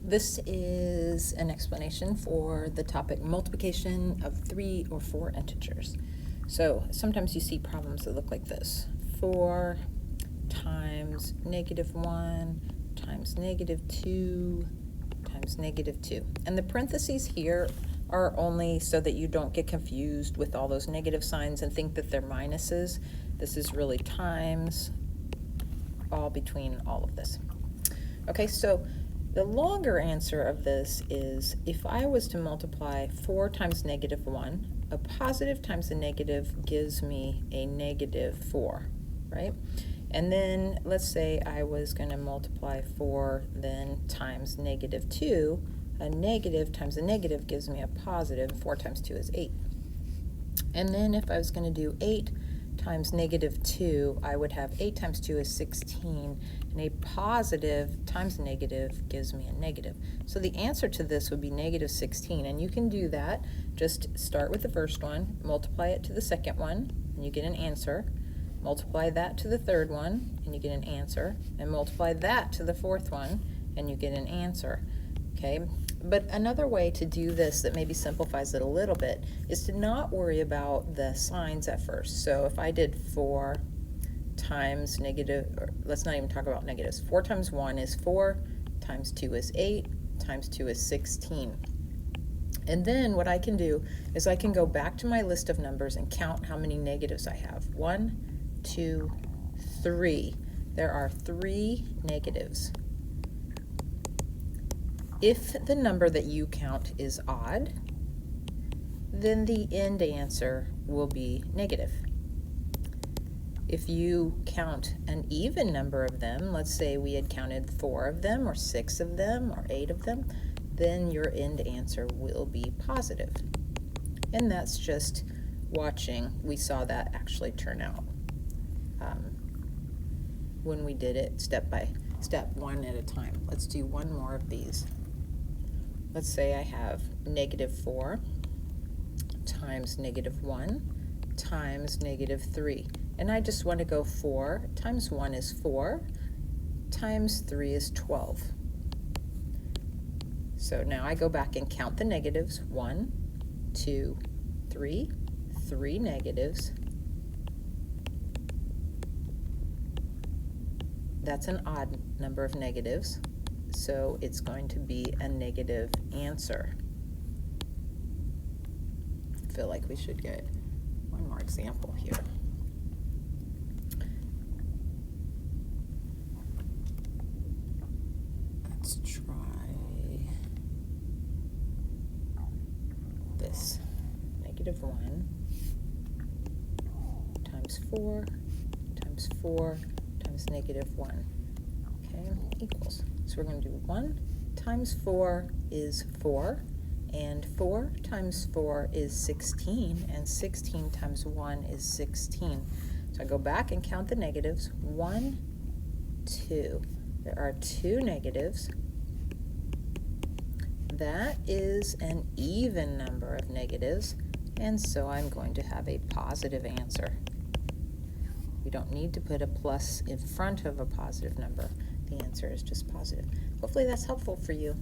This is an explanation for the topic multiplication of 3 or 4 integers. So sometimes you see problems that look like this. 4 times -1 times -2 times -2. And the parentheses here are only so that you don't get confused with all those negative signs and think that they're minuses. This is really times all between all of this. Okay, so the longer answer of this is if I was to multiply 4 times -1, a positive times a negative gives me a -4, right? And then let's say I was going to multiply 4 then times -2, a negative times a negative gives me a positive. 4 times 2 is 8. And then if I was going to do 8 times -2, I would have 8 times 2 is 16, and a positive times a negative gives me a negative. So the answer to this would be -16, and you can do that. Just start with the first one, multiply it to the second one, and you get an answer. Multiply that to the third one, and you get an answer. And multiply that to the fourth one, and you get an answer. Okay, but another way to do this that maybe simplifies it a little bit is to not worry about the signs at first. So if I did 4 times negative, or let's not even talk about negatives. 4 times 1 is 4, times 2 is 8, times 2 is 16. And then what I can do is I can go back to my list of numbers and count how many negatives I have. 1, 2, 3. There are 3 negatives. If the number that you count is odd, then the end answer will be negative. If you count an even number of them, let's say we had counted 4 of them, or 6 of them, or 8 of them, then your end answer will be positive. And that's just watching. We saw that actually turn out when we did it step by step, one at a time. Let's do one more of these. Let's say I have -4 times -1 times -3. And I just want to go 4 times 1 is 4 times 3 is 12. So now I go back and count the negatives. 1, 2, 3, 3 negatives. That's an odd number of negatives, so it's going to be a negative answer. I feel like we should get one more example here. Let's try this. -1 times 4 times 4 times -1, okay, equals. So we're going to do 1 times 4 is 4, and 4 times 4 is 16, and 16 times 1 is 16. So I go back and count the negatives. 1, 2. There are 2 negatives. That is an even number of negatives, and so I'm going to have a positive answer. We don't need to put a plus in front of a positive number. The answer is just positive. Hopefully that's helpful for you.